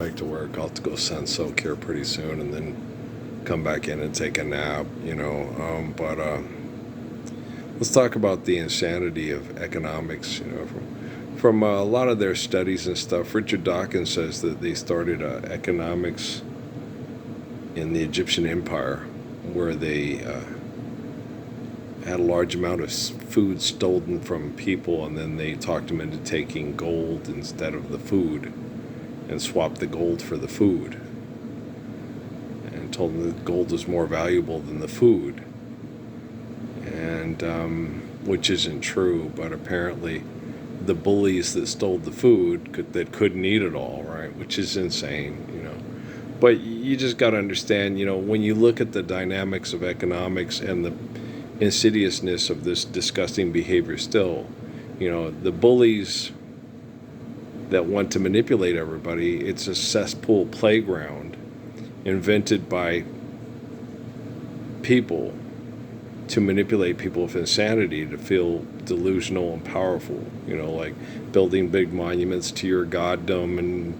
back to work. I'll have to go sun soak here pretty soon and then come back in and take a nap, but let's talk about the insanity of economics, from a lot of their studies and stuff. Richard Dawkins says that they started economics in the Egyptian Empire, where they had a large amount of food stolen from people, and then they talked them into taking gold instead of the food and swapped the gold for the food and told them that gold was more valuable than the food, and which isn't true, but apparently the bullies that stole the food that couldn't eat it all, right, which is insane. But you just got to understand, when you look at the dynamics of economics and the insidiousness of this disgusting behavior still, the bullies that want to manipulate everybody, it's a cesspool playground invented by people to manipulate people with insanity to feel delusional and powerful, like building big monuments to your goddom and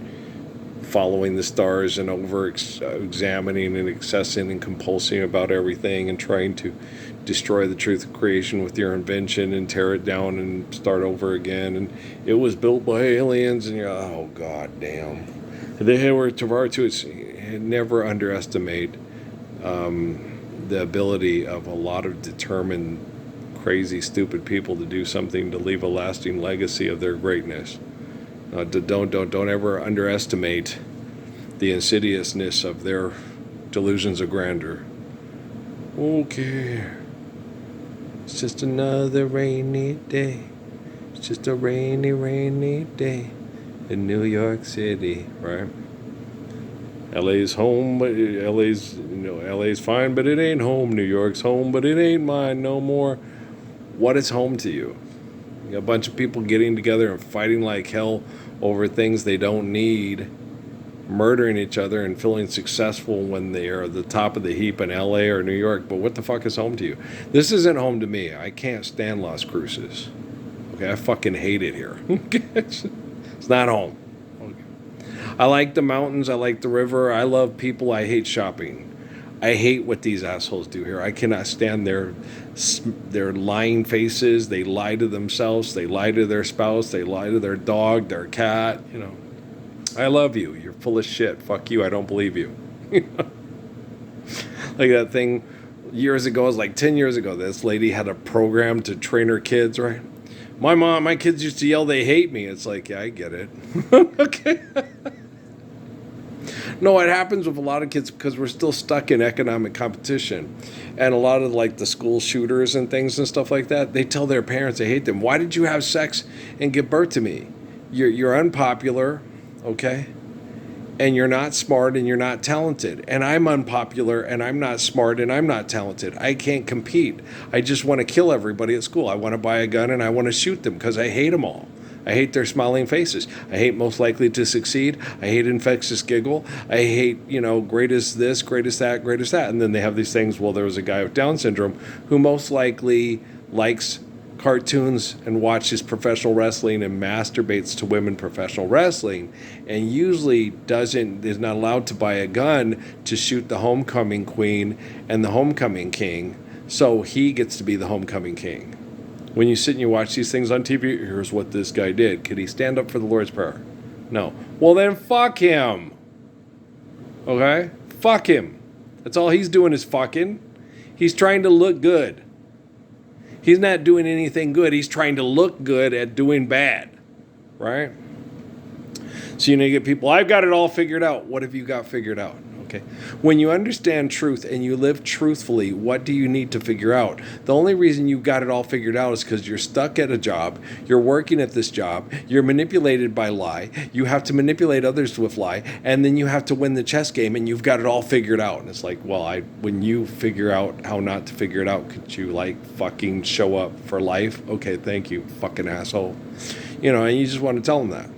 following the stars and examining and accessing and compulsing about everything and trying to destroy the truth of creation with your invention and tear it down and start over again. And it was built by aliens, and you're, oh, god damn. They were Tavartu. Never underestimate the ability of a lot of determined, crazy, stupid people to do something to leave a lasting legacy of their greatness. Don't ever underestimate the insidiousness of their delusions of grandeur. Okay, it's just another rainy day. It's just a rainy, rainy day in New York City, right? LA's home, but LA's fine, but it ain't home. New York's home, but it ain't mine no more. What is home to you? A bunch of people getting together and fighting like hell over things they don't need, murdering each other and feeling successful when they are at the top of the heap in LA or New York. But what the fuck is home to you? This isn't home to me. I can't stand Las Cruces. Okay, I fucking hate it here. It's not home. Okay. I like the mountains. I like the river. I love people. I hate shopping. I hate what these assholes do here. I cannot stand their lying faces. They lie to themselves. They lie to their spouse. They lie to their dog, their cat. I love you. You're full of shit. Fuck you. I don't believe you. Like that thing years ago, it was like 10 years ago. This lady had a program to train her kids, right? My kids used to yell, they hate me. It's like, yeah, I get it. Okay. No, it happens with a lot of kids because we're still stuck in economic competition. And a lot of like the school shooters and things and stuff like that, they tell their parents they hate them. Why did you have sex and give birth to me? You're unpopular, okay? And you're not smart and you're not talented. And I'm unpopular and I'm not smart and I'm not talented. I can't compete. I just want to kill everybody at school. I want to buy a gun and I want to shoot them because I hate them all. I hate their smiling faces. I hate most likely to succeed. I hate infectious giggle. I hate, greatest this, greatest that, greatest that. And then they have these things, well, there was a guy with Down syndrome who most likely likes cartoons and watches professional wrestling and masturbates to women professional wrestling and usually is not allowed to buy a gun to shoot the homecoming queen and the homecoming king. So he gets to be the homecoming king. When you sit and you watch these things on TV, here's what this guy did. Could he stand up for the Lord's Prayer? No. Well, then fuck him. Okay? Fuck him. That's all he's doing is fucking. He's trying to look good. He's not doing anything good. He's trying to look good at doing bad. Right? So you get people, I've got it all figured out. What have you got figured out? Okay. When you understand truth and you live truthfully, what do you need to figure out? The only reason you got it all figured out is because you're stuck at a job, you're working at this job, you're manipulated by lie, you have to manipulate others with lie, and then you have to win the chess game and you've got it all figured out. And it's like, well, when you figure out how not to figure it out, could you fucking show up for life? Okay, thank you, fucking asshole. And you just want to tell them that.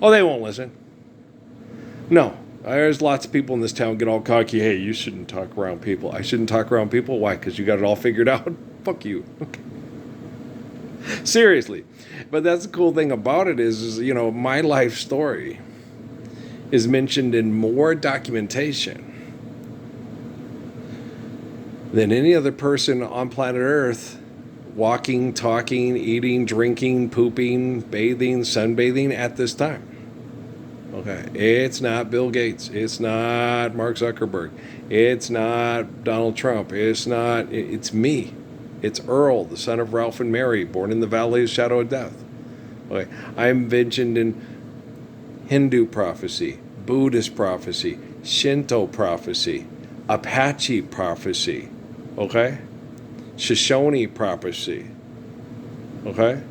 Oh, they won't listen. No. There's lots of people in this town get all cocky. Hey, you shouldn't talk around people. I shouldn't talk around people? Why? Because you got it all figured out? Fuck you. Okay. Seriously. But that's the cool thing about it is my life story is mentioned in more documentation than any other person on planet Earth, walking, talking, eating, drinking, pooping, bathing, sunbathing at this time. Okay, it's not Bill Gates. It's not Mark Zuckerberg. It's not Donald Trump. It's me. It's Earl, the son of Ralph and Mary, born in the valley of the shadow of death. Okay, I'm mentioned in Hindu prophecy, Buddhist prophecy, Shinto prophecy, Apache prophecy, okay? Shoshone prophecy, okay?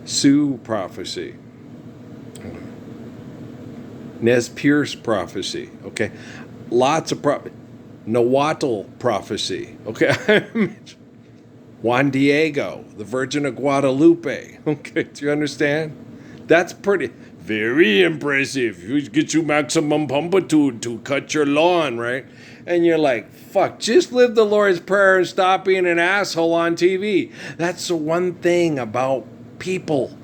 Sioux prophecy, Nez Perce prophecy, okay? Lots of Nahuatl prophecy, okay? Juan Diego, the Virgin of Guadalupe, okay? Do you understand? That's very impressive. You get you maximum pumpitude to cut your lawn, right? And you're like, fuck, just live the Lord's Prayer and stop being an asshole on TV. That's the one thing about people,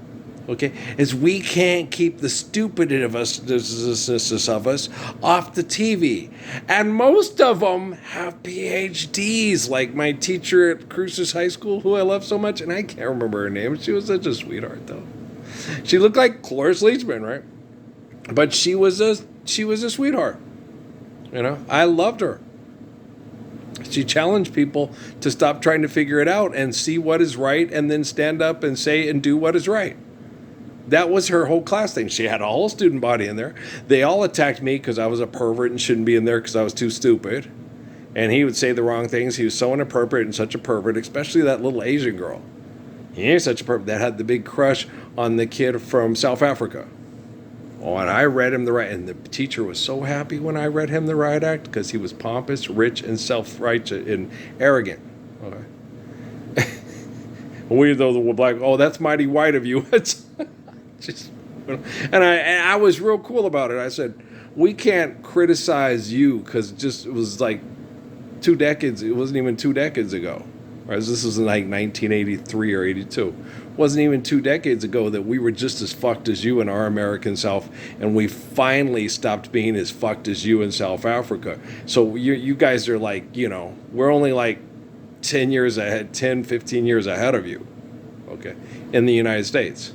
okay, is we can't keep the stupidness of us off the TV. And most of them have PhDs, like my teacher at Cruces High School, who I love so much, and I can't remember her name. She was such a sweetheart, though. She looked like Cloris Leachman, right? But she was a sweetheart. You know, I loved her. She challenged people to stop trying to figure it out and see what is right, and then stand up and say and do what is right. That was her whole class thing. She had a whole student body in there. They all attacked me because I was a pervert and shouldn't be in there because I was too stupid. And he would say the wrong things. He was so inappropriate and such a pervert, especially that little Asian girl. He ain't such a pervert that had the big crush on the kid from South Africa. Oh, and I read him the right, and the teacher was so happy when I read him the right act because he was pompous, rich, and self-righteous and arrogant. Okay. We though were like, oh, that's mighty white of you. It's just, and I was real cool about it. I said, we can't criticize you because it was like 2 decades. It wasn't even 2 decades ago. Right? This was in like 1983 or 82. It wasn't even 2 decades ago that we were just as fucked as you in our American South, and we finally stopped being as fucked as you in South Africa. So you guys are like, you know, we're only like 10 years ahead, 10, 15 years ahead of you, okay, in the United States.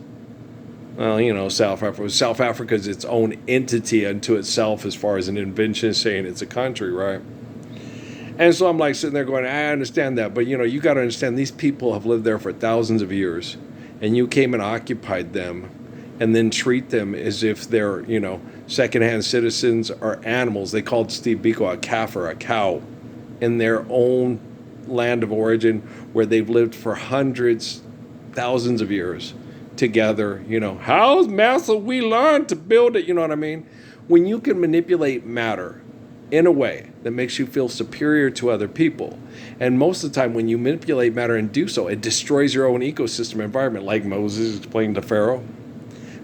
Well, you know, South Africa is its own entity unto itself as far as an invention, saying it's a country, right? And so I'm like sitting there going, I understand that, but you know, you got to understand these people have lived there for thousands of years, and you came and occupied them, and then treat them as if they're, you know, secondhand citizens or animals. They called Steve Biko a kafir, a cow, in their own land of origin, where they've lived for hundreds, thousands of years together. You know, how's massive we learned to build it? You know what I mean? When you can manipulate matter in a way that makes you feel superior to other people. And most of the time when you manipulate matter and do so, it destroys your own ecosystem environment, like Moses explained to Pharaoh,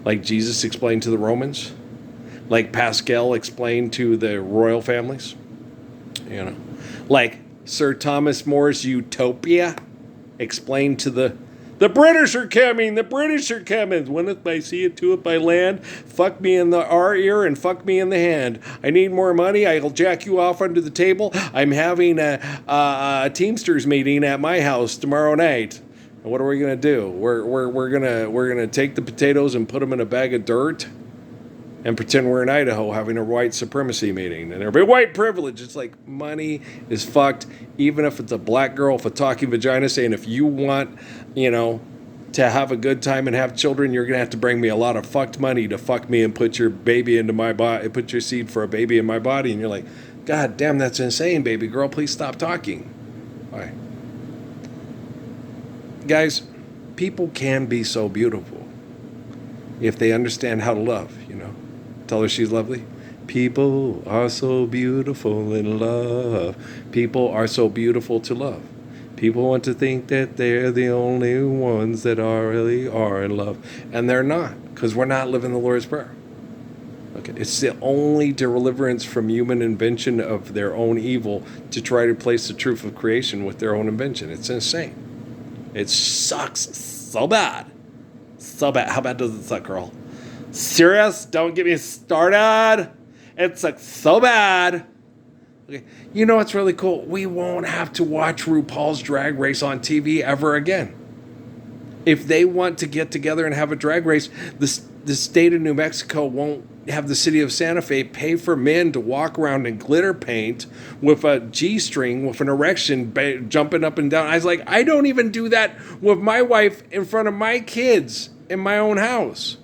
like Jesus explained to the Romans, like Pascal explained to the royal families, you know, like Sir Thomas More's Utopia explained to the British are coming. The British are coming. One if by sea, two if by land. Fuck me in the our ear and fuck me in the hand. I need more money. I'll jack you off under the table. I'm having a Teamsters meeting at my house tomorrow night. And what are we gonna do? We're gonna take the potatoes and put them in a bag of dirt and pretend we're in Idaho having a white supremacy meeting. And everybody, white privilege. It's like money is fucked. Even if it's a black girl with a talking vagina saying, if you want, you know, to have a good time and have children, you're going to have to bring me a lot of fucked money to fuck me and put your baby into my body, put your seed for a baby in my body. And you're like, God damn, that's insane, baby girl. Please stop talking. All right. Guys, people can be so beautiful if they understand how to love, you know. Tell her she's lovely. People are so beautiful in love. People are so beautiful to love. People want to think that they're the only ones that really are in love. And they're not, because we're not living the Lord's Prayer. Okay, it's the only deliverance from human invention of their own evil to try to place the truth of creation with their own invention. It's insane. It sucks so bad. So bad. How bad does it suck, girl? Serious? Don't get me started. It sucks so bad. Okay. You know what's really cool? We won't have to watch RuPaul's Drag Race on TV ever again. If they want to get together and have a drag race, the state of New Mexico won't have the city of Santa Fe pay for men to walk around in glitter paint with a G-string with an erection jumping up and down. I was like, I don't even do that with my wife in front of my kids in my own house.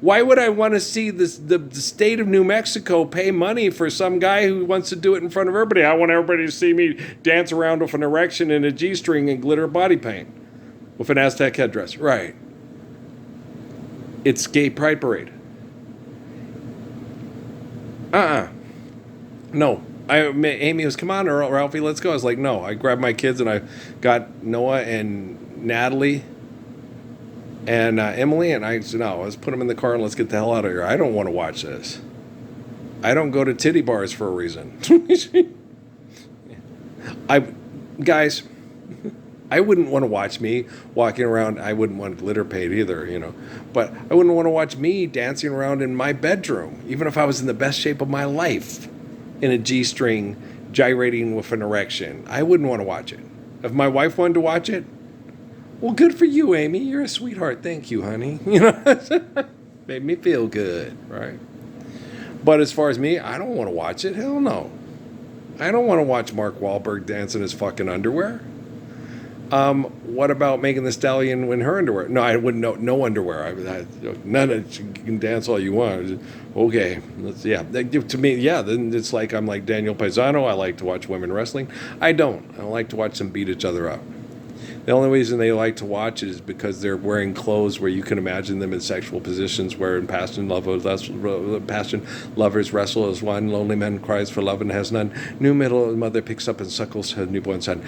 Why would I want to see the state of New Mexico pay money for some guy who wants to do it in front of everybody? I want everybody to see me dance around with an erection and a G-string and glitter body paint with an Aztec headdress. Right. It's gay pride parade. No. Amy was, come on, Ralphie, let's go. I was like, no. I grabbed my kids and I got Noah and Natalie and Emily, and I said, no, let's put them in the car and let's get the hell out of here. I don't want to watch this. I don't go to titty bars for a reason. Guys, I wouldn't want to watch me walking around. I wouldn't want glitter paint either, But I wouldn't want to watch me dancing around in my bedroom, even if I was in the best shape of my life, in a G-string, gyrating with an erection. I wouldn't want to watch it. If my wife wanted to watch it, well, good for you, Amy. You're a sweetheart. Thank you, honey. Made me feel good, right? But as far as me, I don't want to watch it. Hell no. I don't want to watch Mark Wahlberg dance in his fucking underwear. What about Megan Thee Stallion in her underwear? No, I wouldn't. No underwear. None of. You can dance all you want. Okay, to me, yeah. Then it's like I'm like Daniel Paisano. I like to watch women wrestling. I don't like to watch them beat each other up. The only reason they like to watch it is because they're wearing clothes where you can imagine them in sexual positions where in passion lovers wrestle as one, lonely man cries for love and has none, new middle mother picks up and suckles her newborn son.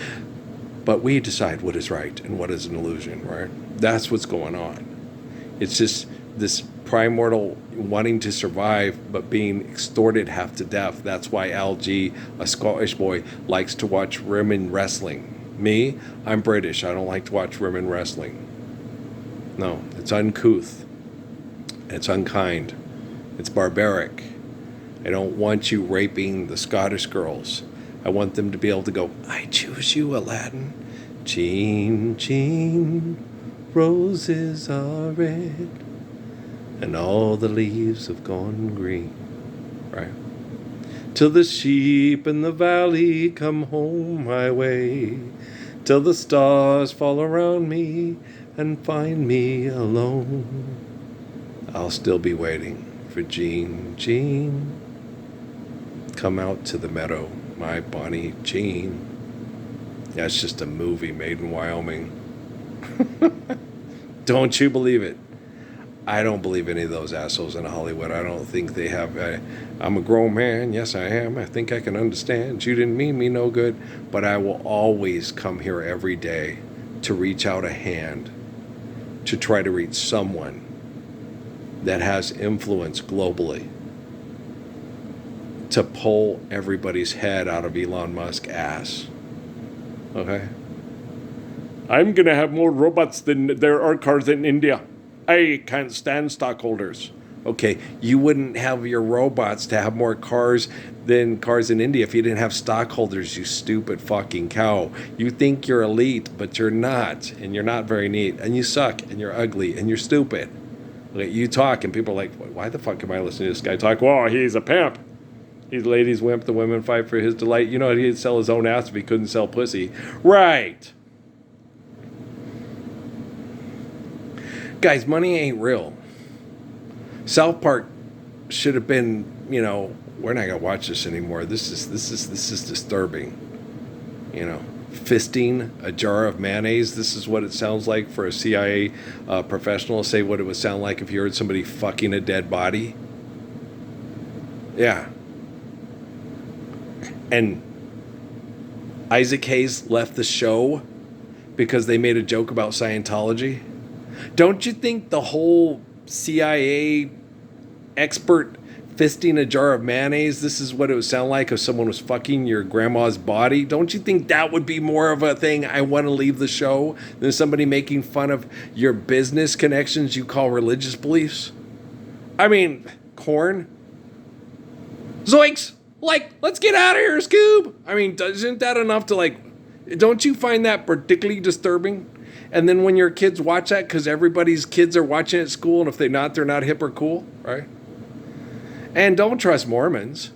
But we decide what is right and what is an illusion, right? That's what's going on. It's just this primordial wanting to survive but being extorted half to death. That's why LG, a Scottish boy, likes to watch women wrestling. Me, I'm British. I don't like to watch women wrestling. No, it's uncouth. It's unkind. It's barbaric. I don't want you raping the Scottish girls. I want them to be able to go, I choose you, Aladdin. Jean, Jean, roses are red, and all the leaves have gone green. Right? Till the sheep in the valley come home my way, till the stars fall around me and find me alone. I'll still be waiting for Jean, Jean. Come out to the meadow, my Bonnie Jean. That's just a movie made in Wyoming. Don't you believe it? I don't believe any of those assholes in Hollywood. I don't think they have. I'm a grown man. Yes, I am. I think I can understand. You didn't mean me no good. But I will always come here every day to reach out a hand to try to reach someone that has influence globally to pull everybody's head out of Elon Musk's ass. Okay? I'm going to have more robots than there are cars in India. I can't stand stockholders. Okay, you wouldn't have your robots to have more cars than cars in India if you didn't have stockholders, you stupid fucking cow. You think you're elite, but you're not. And you're not very neat. And you suck. And you're ugly. And you're stupid. Okay, you talk and people are like, why the fuck am I listening to this guy talk? Well, he's a pimp. He's a ladies' wimp. The women fight for his delight. You know, he'd sell his own ass if he couldn't sell pussy. Right. Guys, money ain't real. South Park should have been, we're not gonna watch this anymore. This is disturbing. Fisting a jar of mayonnaise. This is what it sounds like for a CIA professional to say what it would sound like if you heard somebody fucking a dead body. Yeah. And Isaac Hayes left the show because they made a joke about Scientology. Don't you think the whole CIA expert fisting a jar of mayonnaise, this is what it would sound like if someone was fucking your grandma's body? Don't you think that would be more of a thing, I want to leave the show, than somebody making fun of your business connections you call religious beliefs? I mean, corn. Zoinks! Like, let's get out of here, Scoob! I mean, isn't that enough to, like, don't you find that particularly disturbing? And then when your kids watch that, because everybody's kids are watching it at school, and if they're not hip or cool, right? And don't trust Mormons.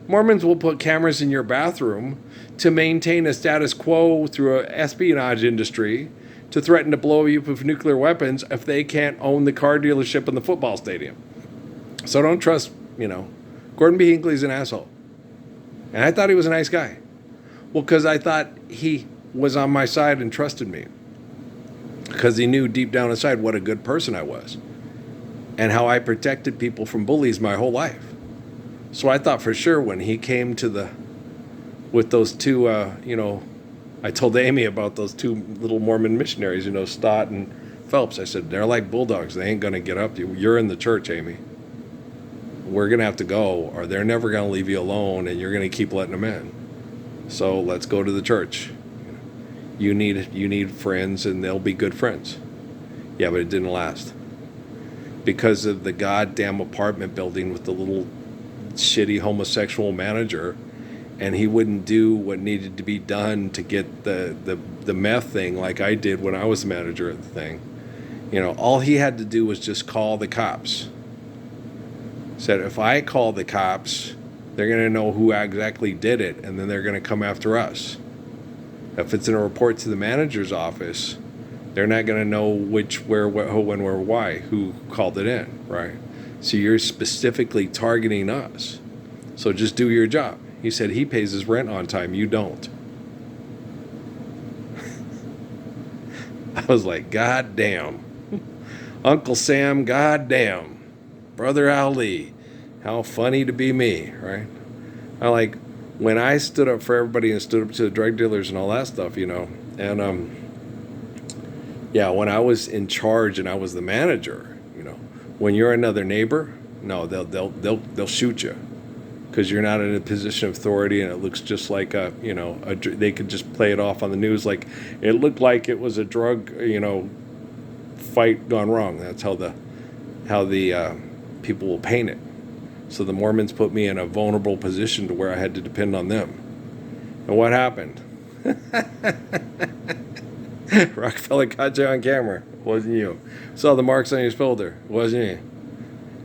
Mormons will put cameras in your bathroom to maintain a status quo through an espionage industry to threaten to blow you up with nuclear weapons if they can't own the car dealership and the football stadium. So don't trust, Gordon B. Hinckley's an asshole. And I thought he was a nice guy. Well, because I thought he was on my side and trusted me. Because he knew deep down inside what a good person I was. And how I protected people from bullies my whole life. So I thought for sure when he came with those two, I told Amy about those two little Mormon missionaries, Stott and Phelps. I said, they're like bulldogs. They ain't going to get up to you. You're in the church, Amy. We're going to have to go, or they're never going to leave you alone, and you're going to keep letting them in. So let's go to the church. You need friends, and they'll be good friends. Yeah, but it didn't last. Because of the goddamn apartment building with the little shitty homosexual manager, and he wouldn't do what needed to be done to get the meth thing like I did when I was the manager of the thing. All he had to do was just call the cops. Said, if I call the cops, they're going to know who exactly did it, and then they're going to come after us. If it's in a report to the manager's office, they're not going to know which, where, who, when, where, why, who called it in, right? So you're specifically targeting us. So just do your job. He said he pays his rent on time. You don't. I was like, God damn. Uncle Sam, God damn. Brother Ali, how funny to be me, right? I like, when I stood up for everybody and stood up to the drug dealers and all that stuff, and when I was in charge and I was the manager, when you're another neighbor, no, they'll shoot you because you're not in a position of authority, and it looks just like they could just play it off on the news like it looked like it was a drug, fight gone wrong. That's how the people will paint it. So the Mormons put me in a vulnerable position to where I had to depend on them. And what happened? Rockefeller caught you on camera. Wasn't you. Saw the marks on your shoulder. Wasn't you.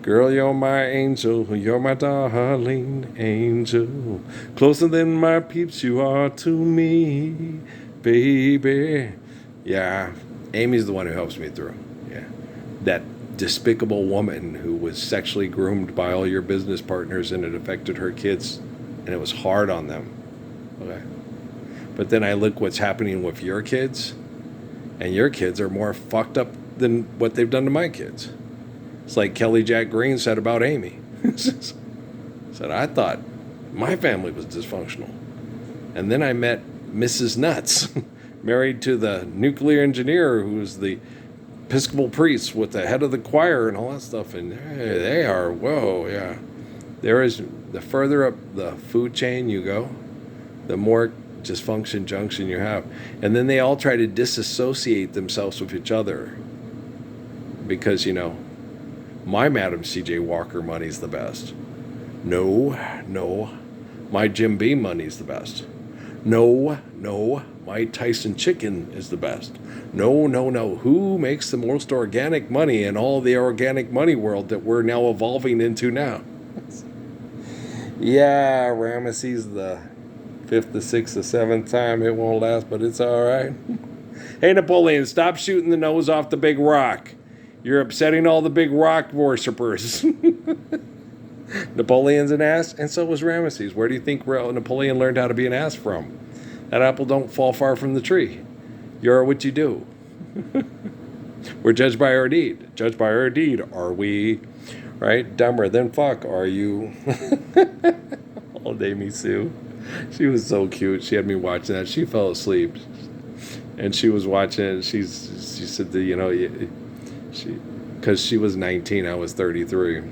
Girl, you're my angel. You're my darling angel. Closer than my peeps you are to me, baby. Yeah, Amy's the one who helps me through. Yeah. That despicable woman who was sexually groomed by all your business partners, and it affected her kids, and it was hard on them. Okay. But then I look what's happening with your kids, and your kids are more fucked up than what they've done to my kids. It's like Kelly Jack Green said about Amy. Said, I thought my family was dysfunctional. And then I met Mrs. Nuts, married to the nuclear engineer who was the Episcopal priest with the head of the choir and all that stuff, and they are, whoa, yeah. There is, the further up the food chain you go, the more dysfunction junction you have. And then they all try to disassociate themselves with each other because, my Madam C.J. Walker money's the best. No, my Jim Beam money's the best. No, my Tyson chicken is the best. No. Who makes the most organic money in all the organic money world that we're now evolving into now? Yeah, Ramesses the 5th, the 6th, the 7th time. It won't last, but it's all right. Hey, Napoleon, stop shooting the nose off the big rock. You're upsetting all the big rock worshippers. Napoleon's an ass, and so was Ramesses. Where do you think Napoleon learned how to be an ass from? That apple don't fall far from the tree. You're what you do. We're judged by our deed. Judged by our deed, are we? Right? Dumber than fuck, are you? Old Amy Sue. She was so cute. She had me watching that. She fell asleep. And she was watching it. She said that, because she was 19, I was 33.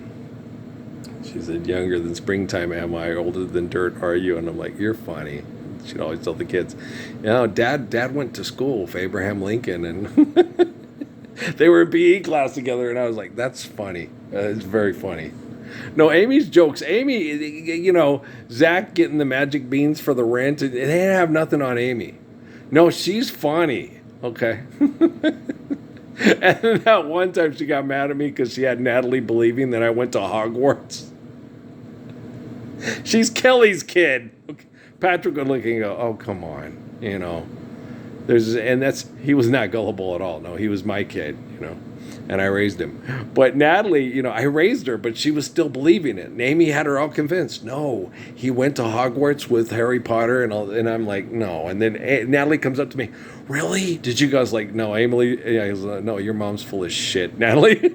She said, younger than springtime am I, older than dirt are you? And I'm like, you're funny. She'd always tell the kids, Dad went to school with Abraham Lincoln, and they were in PE class together, and I was like, that's funny. It's very funny. No, Amy's jokes. Amy, Zach getting the magic beans for the rent. They didn't have nothing on Amy. No, she's funny. Okay. And that one time she got mad at me because she had Natalie believing that I went to Hogwarts. She's Kelly's kid. Okay. Patrick would look and go, "Oh, come on," he was not gullible at all. No, he was my kid, and I raised him. But Natalie, I raised her, but she was still believing it. And Amy had her all convinced. No, he went to Hogwarts with Harry Potter and I'm like, no. And then Natalie comes up to me, really? Did you guys no, Emily? No, your mom's full of shit, Natalie.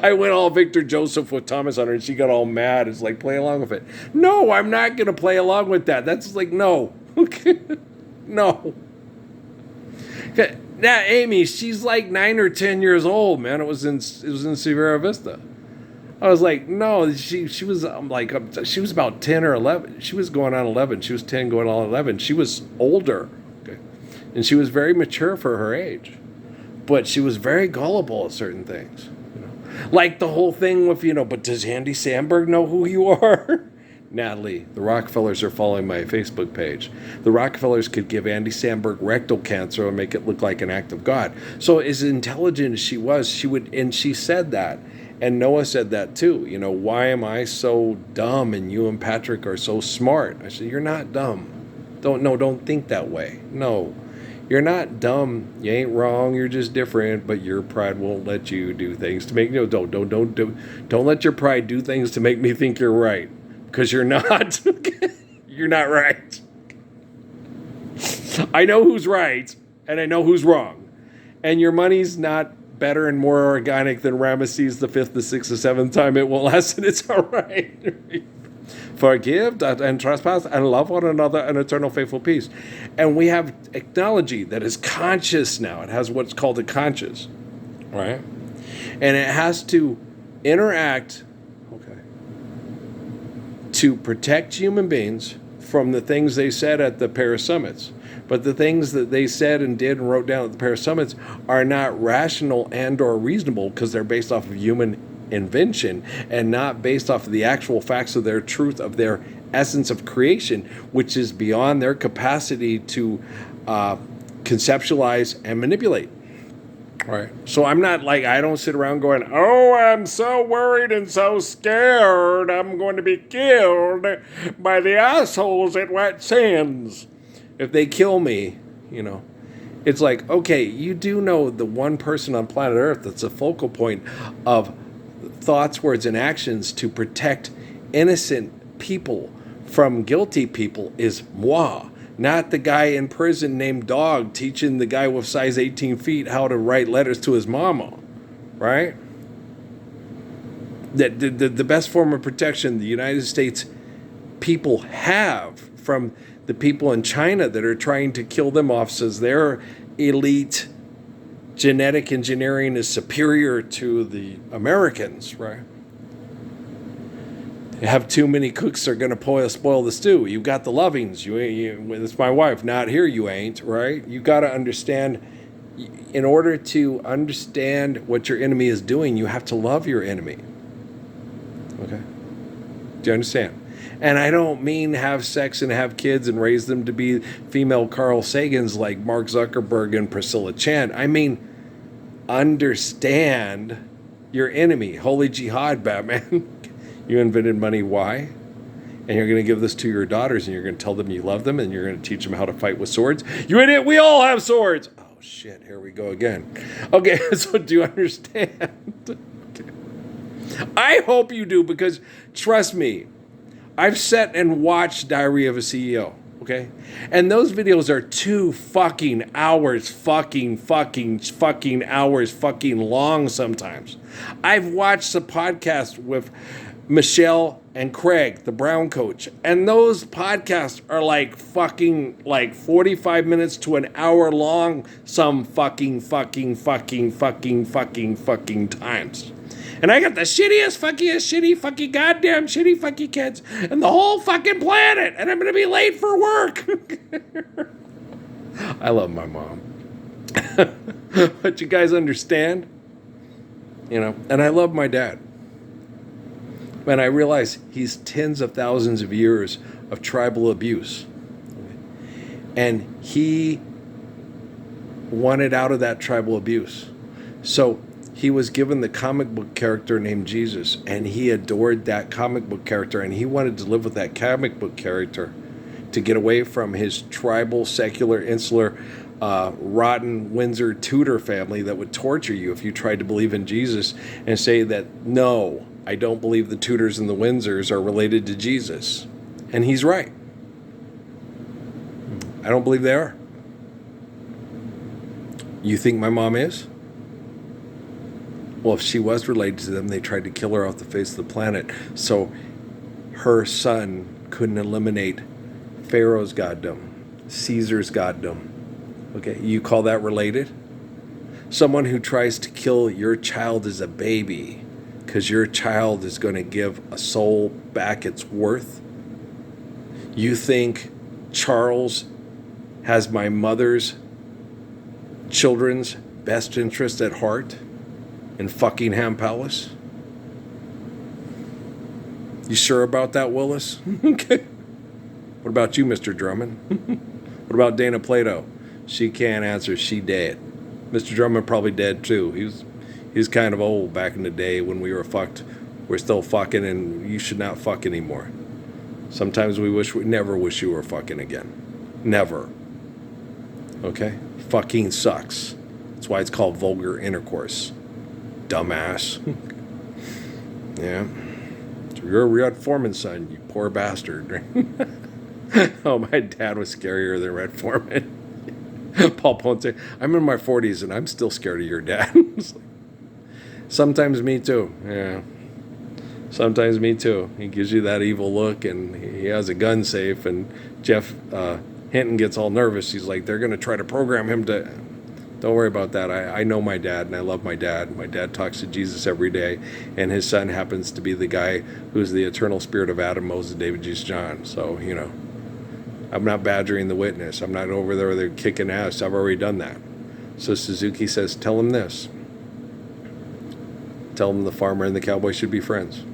I went all Victor Joseph with Thomas on her, and she got all mad. It's like, play along with it. No, I'm not going to play along with that. That's like, no. No. Now, Amy, she's like 9 or 10 years old, man. It was in Sierra Vista. I was like, no, she was she was about 10 or 11. She was going on 11. She was 10 going on 11. She was older. Okay. And she was very mature for her age. But she was very gullible at certain things. Like the whole thing with, but does Andy Samberg know who you are? Natalie, the Rockefellers are following my Facebook page. The Rockefellers could give Andy Samberg rectal cancer and make it look like an act of God. So as intelligent as she was, and she said that. And Noah said that too. Why am I so dumb and you and Patrick are so smart? I said, you're not dumb. Don't think that way. No. You're not dumb. You ain't wrong. You're just different. But your pride won't let you do things to make don't let your pride do things to make me think you're right, because you're not. You're not right. I know who's right and I know who's wrong, and your money's not better and more organic than Ramesses the 5th, the 6th, the 7th time it will last, and it's all right. Forgive and trespass and love one another in eternal faithful peace. And we have technology that is conscious now. It has what's called a conscious, right? And it has to interact, to protect human beings from the things they said at the Paris summits. But the things that they said and did and wrote down at the Paris summits are not rational and or reasonable, because they're based off of human invention and not based off of the actual facts of their truth, of their essence of creation, which is beyond their capacity to conceptualize and manipulate. Right. So I'm not I don't sit around going, oh, I'm so worried and so scared I'm going to be killed by the assholes at Wet Sands. If they kill me, it's like, okay, you do know the one person on planet Earth that's a focal point of thoughts, words, and actions to protect innocent people from guilty people is moi, not the guy in prison named Dog teaching the guy with size 18 feet how to write letters to his mama, right? That the best form of protection the United States people have from the people in China that are trying to kill them off says their elite genetic engineering is superior to the Americans, right? You have too many cooks are going to spoil the stew. You've got the lovings. It's my wife. Not here, you ain't, right? You got to understand, in order to understand what your enemy is doing, you have to love your enemy. Okay? Do you understand? And I don't mean have sex and have kids and raise them to be female Carl Sagans like Mark Zuckerberg and Priscilla Chan. I mean, understand your enemy. Holy jihad, Batman. You invented money. Why? And you're going to give this to your daughters and you're going to tell them you love them and you're going to teach them how to fight with swords. You idiot. We all have swords. Oh, shit. Here we go again. Okay. So do you understand? Okay. I hope you do, because trust me, I've sat and watched Diary of a CEO, okay? And those videos are 2 fucking hours, fucking hours, fucking long sometimes. I've watched a podcast with Michelle and Craig, the Brown coach, and those podcasts are like 45 minutes to an hour long some fucking times. And I got the shittiest, shitty, goddamn, shitty, kids in the whole fucking planet. And I'm going to be late for work. I love my mom. But you guys understand? And I love my dad. And I realize he's tens of thousands of years of tribal abuse. And he wanted out of that tribal abuse. So he was given the comic book character named Jesus, and he adored that comic book character, and he wanted to live with that comic book character to get away from his tribal, secular, insular, rotten Windsor Tudor family that would torture you if you tried to believe in Jesus and say that, no, I don't believe the Tudors and the Windsors are related to Jesus. And he's right. I don't believe they are. You think my mom is? Well, if she was related to them, they tried to kill her off the face of the planet. So her son couldn't eliminate Pharaoh's goddom, Caesar's goddom. Okay, you call that related? Someone who tries to kill your child as a baby because your child is going to give a soul back its worth? You think Charles has my mother's children's best interest at heart in Buckingham Palace? You sure about that, Willis? Okay. What about you, Mr. Drummond? What about Dana Plato? She can't answer. She dead. Mr. Drummond probably dead too. He was kind of old back in the day when we were fucked. We're still fucking, and you should not fuck anymore. Sometimes we never wish you were fucking again. Never. Okay? Fucking sucks. That's why it's called vulgar intercourse. Dumbass. Yeah. So you're a Red Foreman son, you poor bastard. Oh, my dad was scarier than Red Foreman. Paul Ponte. I'm in my 40s and I'm still scared of your dad. Sometimes me too. Yeah. Sometimes me too. He gives you that evil look and he has a gun safe, and Jeff Hinton gets all nervous. He's like, they're going to try to program him to... Don't worry about that. I know my dad, and I love my dad. My dad talks to Jesus every day, and his son happens to be the guy who's the eternal spirit of Adam, Moses, David, Jesus, John. So, you know, I'm not badgering the witness. I'm not over there they're kicking ass. I've already done that. So Suzuki says, tell him this. Tell him the farmer and the cowboy should be friends.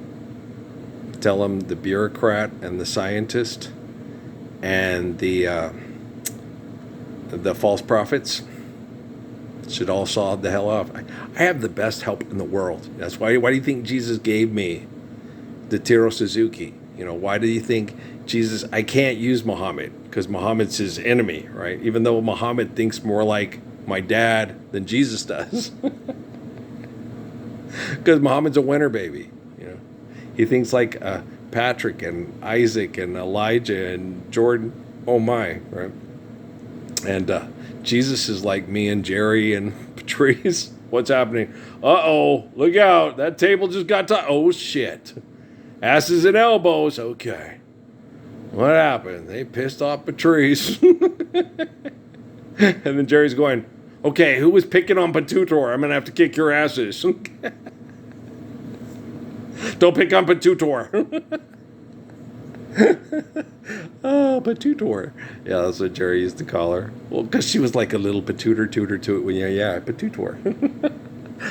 Tell him the bureaucrat and the scientist and the false prophets should all saw the hell off. I have the best help in the world. That's why do you think Jesus gave me the Tiro Suzuki? You know, why do you think Jesus... I can't use Muhammad because Muhammad's his enemy, right? Even though Muhammad thinks more like my dad than Jesus does. Because Muhammad's a winner baby, you know. He thinks like Patrick and Isaac and Elijah and Jordan. Oh my, right? And Jesus is like me and Jerry and Patrice. What's happening? Uh-oh, look out. That table just got oh, shit. Asses and elbows. Okay. What happened? They pissed off Patrice. And then Jerry's going, okay, who was picking on Patutor? I'm going to have to kick your asses. Don't pick on Patutor. Oh, Patutor. Yeah, that's what Jerry used to call her. Well, because she was like a little Patutor tutor to it. When yeah, Patutor.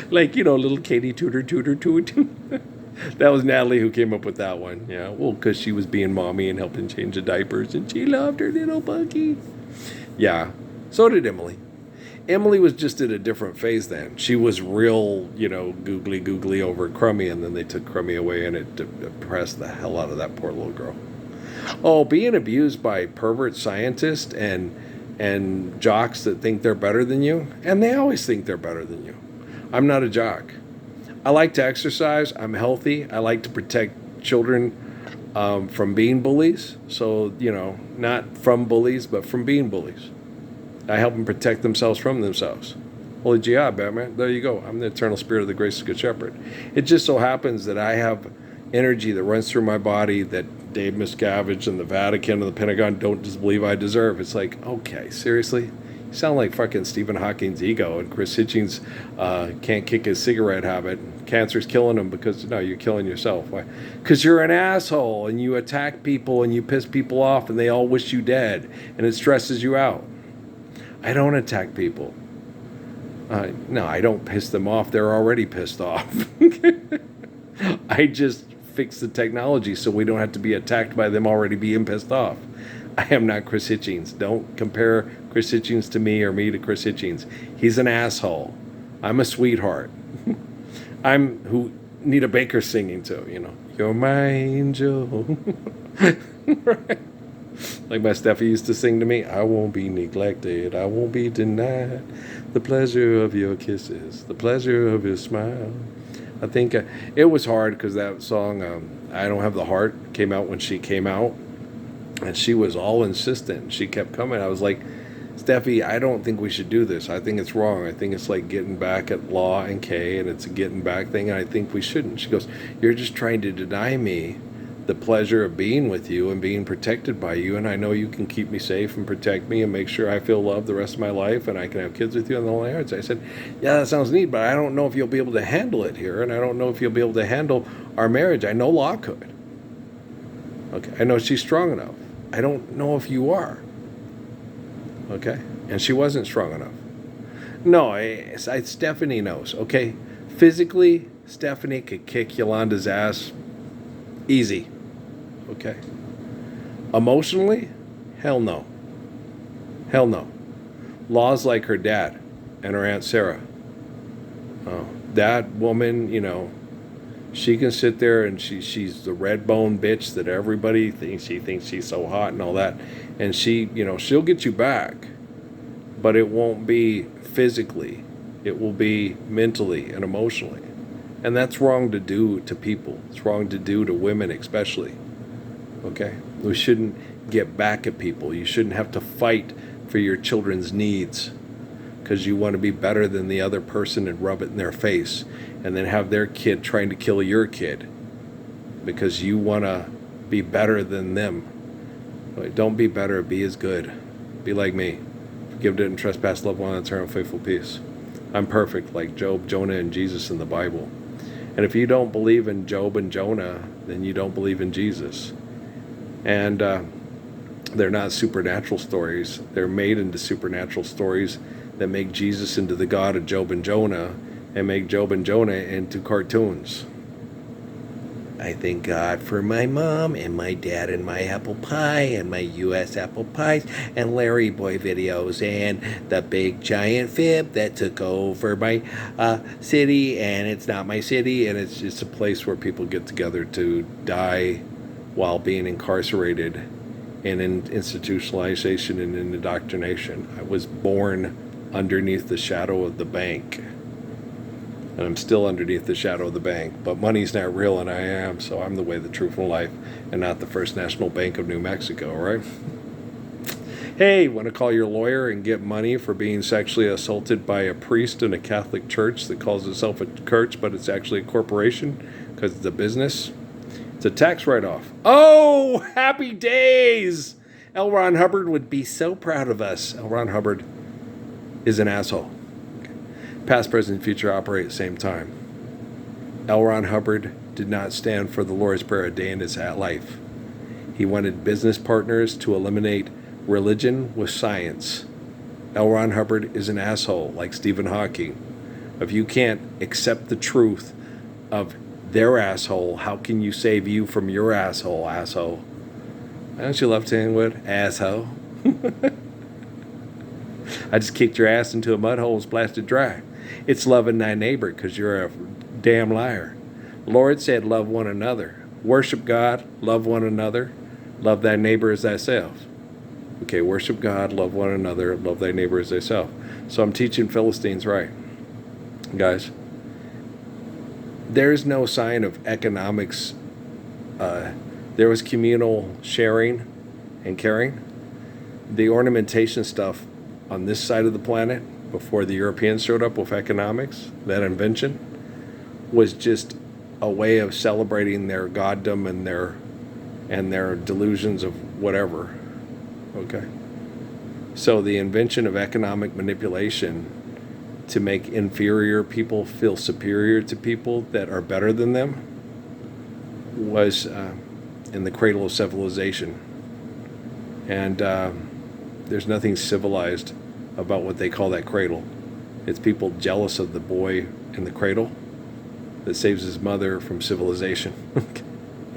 Like, you know, little Katie tutor to it. That was Natalie who came up with that one. Yeah, well, because she was being mommy and helping change the diapers, and she loved her little Bucky. Yeah, so did Emily. Emily was just in a different phase then. She was real, you know, googly over Crummy, and then they took Crummy away, and it depressed the hell out of that poor little girl. Oh, being abused by pervert scientists and jocks that think they're better than you, and they always think they're better than you. I'm not a jock. I like to exercise. I'm healthy. I like to protect children from being bullies. So, you know, not from bullies, but from being bullies. I help them protect themselves from themselves. Holy jihad, Batman. There you go. I'm the eternal spirit of the gracious good shepherd. It just so happens that I have energy that runs through my body that Dave Miscavige and the Vatican and the Pentagon don't just believe I deserve. It's like, okay, seriously? You sound like fucking Stephen Hawking's ego, and Chris Hitchens can't kick his cigarette habit. Cancer's killing him because, no, you're killing yourself. Why? Because you're an asshole, and you attack people, and you piss people off, and they all wish you dead, and it stresses you out. I don't attack people. No, I don't piss them off. They're already pissed off. I just fix the technology so we don't have to be attacked by them already being pissed off. I am not Chris Hitchens. Don't compare Chris Hitchens to me or me to Chris Hitchens. He's an asshole. I'm a sweetheart. I'm who Nita Baker singing to, You're my angel. Right? Like my Steffi used to sing to me, I won't be neglected, I won't be denied the pleasure of your kisses, the pleasure of your smile. I think it was hard because that song, I Don't Have the Heart, came out when she came out, and she was all insistent. She kept coming. I was like, Steffi, I don't think we should do this. I think it's wrong. I think it's like getting back at Law and Kay, and it's a getting back thing, and I think we shouldn't. She goes, you're just trying to deny me the pleasure of being with you and being protected by you, and I know you can keep me safe and protect me and make sure I feel loved the rest of my life and I can have kids with you in the whole yards. I said, yeah, that sounds neat, but I don't know if you'll be able to handle it here, and I don't know if you'll be able to handle our marriage. I know Law could. Okay, I know she's strong enough. I don't know if you are. Okay, and she wasn't strong enough. No, Stephanie knows. Okay, physically, Stephanie could kick Yolanda's ass easy. Okay. Emotionally, hell no. Hell no. Law's like her dad and her Aunt Sarah. That woman, she can sit there and she's the red bone bitch that everybody thinks. She thinks she's so hot and all that. And she'll get you back, but it won't be physically. It will be mentally and emotionally. And that's wrong to do to people. It's wrong to do to women especially. Okay? We shouldn't get back at people. You shouldn't have to fight for your children's needs because you want to be better than the other person and rub it in their face and then have their kid trying to kill your kid because you want to be better than them. Don't be better. Be as good. Be like me. Forgive, didn't trespass, love one, and turn in faithful peace. I'm perfect like Job, Jonah, and Jesus in the Bible. And if you don't believe in Job and Jonah, then you don't believe in Jesus. And they're not supernatural stories. They're made into supernatural stories that make Jesus into the God of Job and Jonah and make Job and Jonah into cartoons. I thank God for my mom and my dad and my apple pie and my U.S. apple pies and Larry Boy videos and the big giant fib that took over my city, and it's not my city, and it's just a place where people get together to die while being incarcerated and in institutionalization and in indoctrination. I was born underneath the shadow of the bank. And I'm still underneath the shadow of the bank. But money's not real, and I am, so I'm the way, the truth, and life, and not the First National Bank of New Mexico, right? Hey, want to call your lawyer and get money for being sexually assaulted by a priest in a Catholic church that calls itself a church, but it's actually a corporation because it's a business? It's a tax write-off. Oh, happy days! L. Ron Hubbard would be so proud of us. L. Ron Hubbard is an asshole. Past, present, future operate at the same time. L. Ron Hubbard did not stand for the Lord's Prayer a day in his life. He wanted business partners to eliminate religion with science. L. Ron Hubbard is an asshole like Stephen Hawking. If you can't accept the truth of their asshole, how can you save you from your asshole, asshole? Why don't you left-hand word? Asshole. I just kicked your ass into a mud hole and splashed it dry. It's loving thy neighbor because you're a damn liar. The Lord said, love one another. Worship God, love one another, love thy neighbor as thyself. Okay, worship God, love one another, love thy neighbor as thyself. So I'm teaching Philistines right. Guys, there's no sign of economics. There was communal sharing and caring. The ornamentation stuff on this side of the planet, before the Europeans showed up with economics, that invention, was just a way of celebrating their goddom and their delusions of whatever. Okay? So the invention of economic manipulation to make inferior people feel superior to people that are better than them was in the cradle of civilization. And there's nothing civilized about what they call that cradle. It's people jealous of the boy in the cradle that saves his mother from civilization.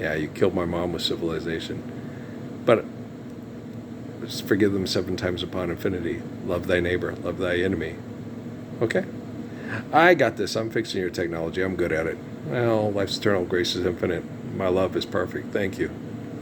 Yeah, you killed my mom with civilization. But just forgive them 7 times upon infinity. Love thy neighbor, love thy enemy. Okay? I got this. I'm fixing your technology. I'm good at it. Well, life's eternal, grace is infinite. My love is perfect. Thank you.